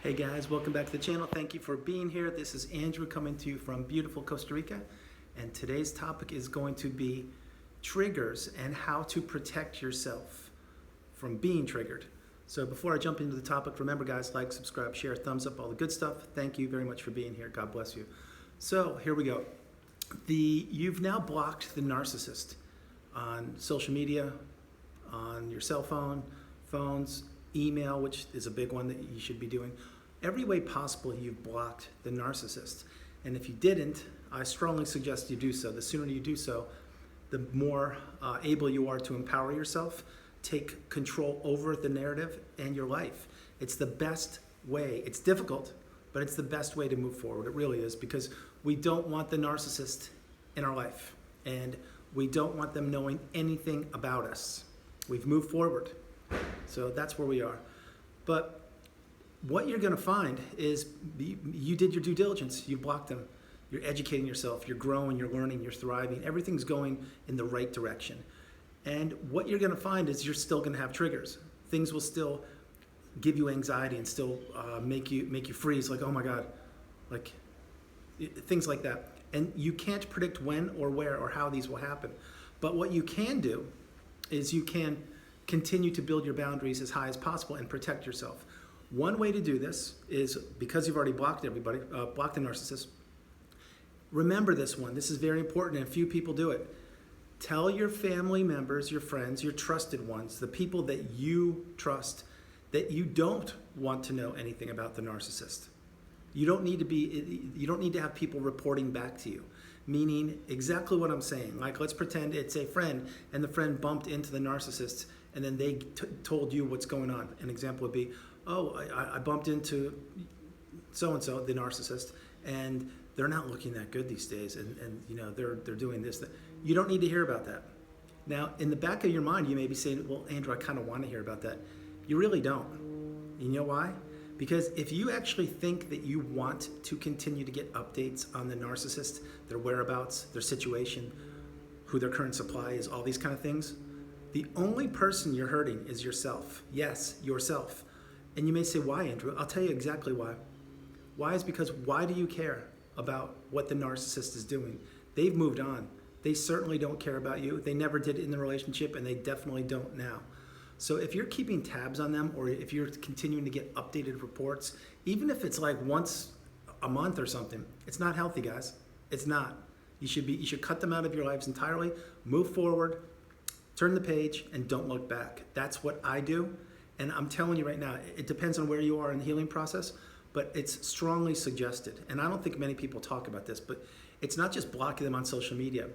Hey guys, welcome back to the channel. Thank you for being here. This is Andrew coming to you from beautiful Costa Rica, and today's topic is going to be triggers and how to protect yourself from being triggered. So before I jump into the topic, remember guys, like, subscribe, share, thumbs up, all the good stuff. Thank you very much for being here. God bless you. So here we go. You've now blocked the narcissist on social media, on your cell phone, phones, email, which is a big one that you should be doing. Every way possible, you've blocked the narcissist. And if you didn't, I strongly suggest you do so. The sooner you do so, the more able you are to empower yourself, take control over the narrative and your life. It's the best way. It's difficult, but it's the best way to move forward. It really is, because we don't want the narcissist in our life, and we don't want them knowing anything about us. We've moved forward. So that's where we are. But what you're going to find is you did your due diligence. You blocked them. You're educating yourself. You're growing. You're learning. You're thriving. Everything's going in the right direction. And what you're going to find is you're still going to have triggers. Things will still give you anxiety and still make you freeze. Like, oh my God, like things like that. And you can't predict when or where or how these will happen. But what you can do is you can continue to build your boundaries as high as possible and protect yourself. One way to do this is, because you've already blocked everybody, blocked the narcissist, remember this one. This is very important, and few people do it. Tell your family members, your friends, your trusted ones, the people that you trust, that you don't want to know anything about the narcissist. You don't need to have people reporting back to you. Meaning exactly what I'm saying. Like, let's pretend it's a friend and the friend bumped into the narcissist and then they told you what's going on. An example would be, oh, I bumped into so-and-so, the narcissist, and they're not looking that good these days, and you know, they're doing this. You don't need to hear about that. Now, in the back of your mind, you may be saying, well, Andrew, I kind of want to hear about that. You really don't. You know why? Because if you actually think that you want to continue to get updates on the narcissist, their whereabouts, their situation, who their current supply is, all these kind of things, the only person you're hurting is yourself. Yes, yourself. And you may say, why, Andrew? I'll tell you exactly why. Why is because why do you care about what the narcissist is doing? They've moved on. They certainly don't care about you. They never did in the relationship, and they definitely don't now. So if you're keeping tabs on them, or if you're continuing to get updated reports, even if it's like once a month or something, it's not healthy, guys. It's not. You should cut them out of your lives entirely, move forward, turn the page, and don't look back. That's what I do. And I'm telling you right now, it depends on where you are in the healing process, but it's strongly suggested. And I don't think many people talk about this, but it's not just blocking them on social media.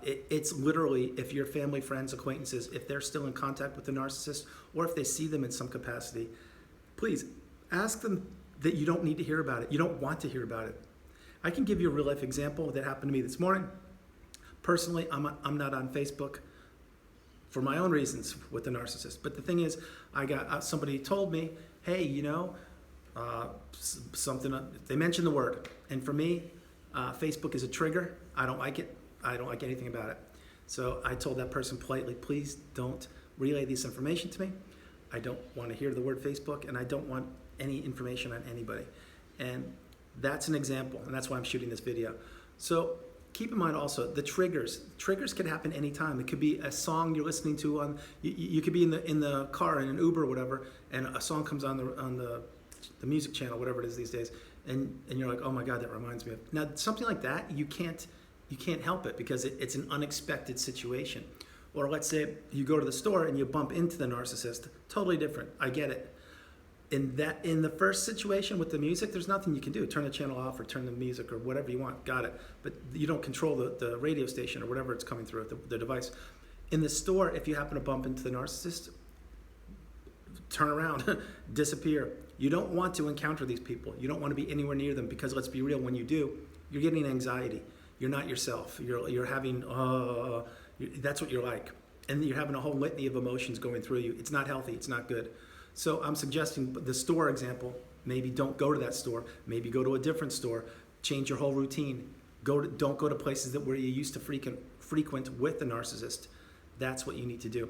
It's literally, if your family, friends, acquaintances, if they're still in contact with the narcissist, or if they see them in some capacity, please ask them that you don't need to hear about it. You don't want to hear about it. I can give you a real life example that happened to me this morning. Personally, I'm not on Facebook for my own reasons with the narcissist. But the thing is, I got somebody told me, hey, you know, something, they mentioned the word. And for me, Facebook is a trigger. I don't like it. I don't like anything about it. So I told that person politely, please don't relay this information to me. I don't want to hear the word Facebook, and I don't want any information on anybody. And that's an example, and that's why I'm shooting this video. So keep in mind also the triggers. Triggers can happen anytime. It could be a song you're listening to on. You could be in the car in an Uber or whatever, and a song comes on the music channel, whatever it is these days, and you're like, oh my God, that reminds me of. Now something like that, you can't help it, because it's an unexpected situation. Or let's say you go to the store and you bump into the narcissist. Totally different. I get it. In the first situation with the music, there's nothing you can do. Turn the channel off or turn the music or whatever you want. Got it. But you don't control the radio station or whatever it's coming through, the device. In the store, if you happen to bump into the narcissist, turn around, disappear. You don't want to encounter these people. You don't want to be anywhere near them, because let's be real, when you do, you're getting anxiety. You're not yourself. You're having, that's what you're like. And you're having a whole litany of emotions going through you. It's not healthy. It's not good. So I'm suggesting the store example, maybe don't go to that store. Maybe go to a different store. Change your whole routine. Don't go to places where you used to frequent with the narcissist. That's what you need to do.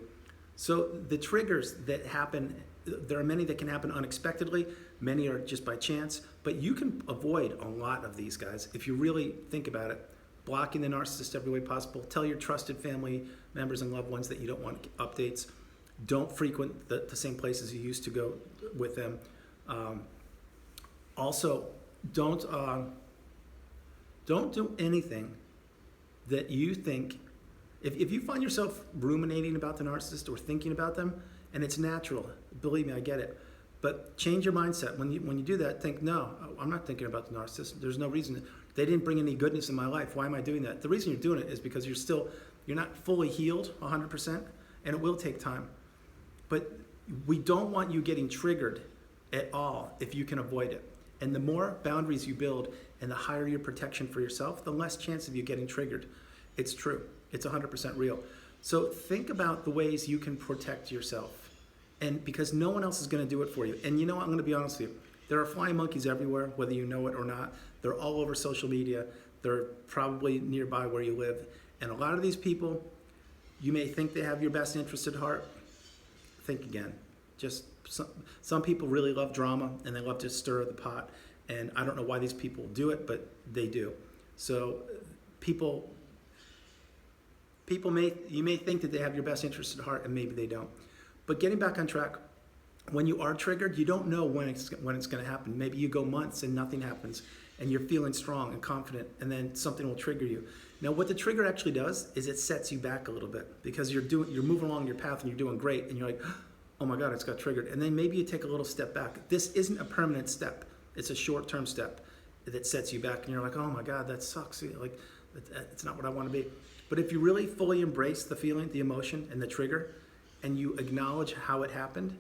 So the triggers that happen there are many that can happen unexpectedly. Many are just by chance, but you can avoid a lot of these guys if you really think about it. Blocking the narcissist every way possible. Tell your trusted family members and loved ones that you don't want updates. Don't frequent the same places you used to go with them. Also, don't do anything that you think, if you find yourself ruminating about the narcissist or thinking about them, and it's natural, believe me, I get it, but change your mindset. When you do that, think, no, I'm not thinking about the narcissist. There's no reason. They didn't bring any goodness in my life. Why am I doing that? The reason you're doing it is because you're not fully healed 100%, and it will take time. But we don't want you getting triggered at all if you can avoid it. And the more boundaries you build and the higher your protection for yourself, the less chance of you getting triggered. It's true. It's 100% real. So think about the ways you can protect yourself. And because no one else is going to do it for you. And you know what? I'm going to be honest with you. There are flying monkeys everywhere, whether you know it or not. They're all over social media. They're probably nearby where you live. And a lot of these people, you may think they have your best interest at heart. Think again. Just some people really love drama and they love to stir the pot. And I don't know why these people do it, but they do. So you may think that they have your best interest at heart, and maybe they don't. But getting back on track, when you are triggered, you don't know when it's going to happen. Maybe you go months and nothing happens, and you're feeling strong and confident, and then something will trigger you. Now, what the trigger actually does is it sets you back a little bit, because you're moving along your path and you're doing great, and you're like, oh my God, it's got triggered. And then maybe you take a little step back. This isn't a permanent step. It's a short-term step that sets you back, and you're like, oh my God, that sucks. Like, it's not what I want to be. But if you really fully embrace the feeling, the emotion, and the trigger, and you acknowledge how it happened,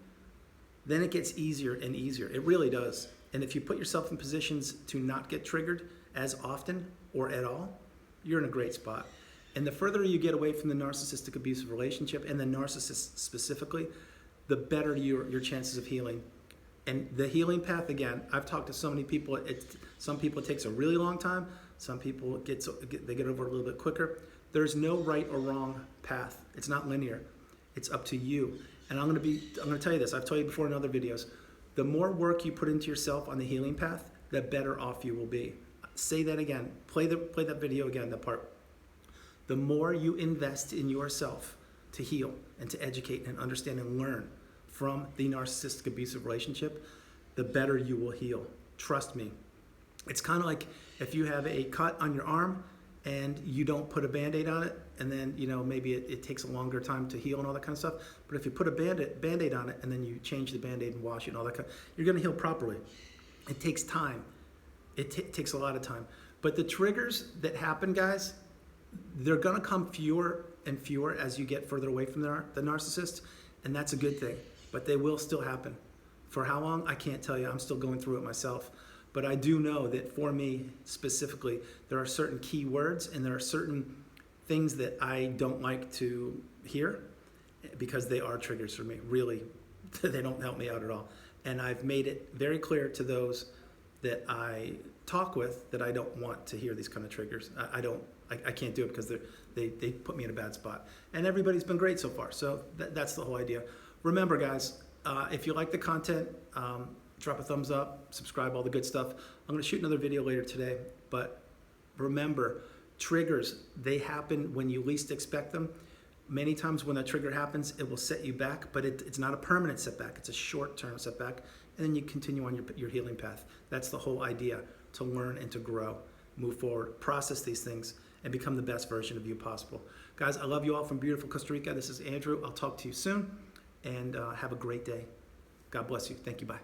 then it gets easier and easier. It really does. And if you put yourself in positions to not get triggered as often or at all, you're in a great spot. And the further you get away from the narcissistic abusive relationship, and the narcissist specifically, the better your chances of healing. And the healing path, again, I've talked to so many people. Some people it takes a really long time. Some people they get over it a little bit quicker. There's no right or wrong path. It's not linear. It's up to you. And I'm going to tell you this. I've told you before in other videos. The more work you put into yourself on the healing path, the better off you will be. Say that again. Play that video again. The part. The more you invest in yourself to heal and to educate and understand and learn from the narcissistic abusive relationship, the better you will heal. Trust me. It's kind of like if you have a cut on your arm and you don't put a Band-Aid on it, and then maybe it takes a longer time to heal and all that kind of stuff. But if you put a Band-Aid on it and then you change the Band-Aid and wash it and all that you're going to heal properly. It takes time. It takes a lot of time. But the triggers that happen, guys, they're going to come fewer and fewer as you get further away from the narcissist, and that's a good thing. But they will still happen. For how long? I can't tell you. I'm still going through it myself. But I do know that for me specifically, there are certain key words and there are certain things that I don't like to hear because they are triggers for me. Really, they don't help me out at all. And I've made it very clear to those that I talk with that I don't want to hear these kind of triggers. I can't do it because they put me in a bad spot. And everybody's been great so far. So that's the whole idea. Remember, guys, if you like the content, drop a thumbs up, subscribe, all the good stuff. I'm going to shoot another video later today, but remember, triggers, they happen when you least expect them. Many times when that trigger happens, it will set you back, but it's not a permanent setback. It's a short-term setback, and then you continue on your healing path. That's the whole idea, to learn and to grow, move forward, process these things, and become the best version of you possible. Guys, I love you all from beautiful Costa Rica. This is Andrew. I'll talk to you soon, and have a great day. God bless you. Thank you. Bye.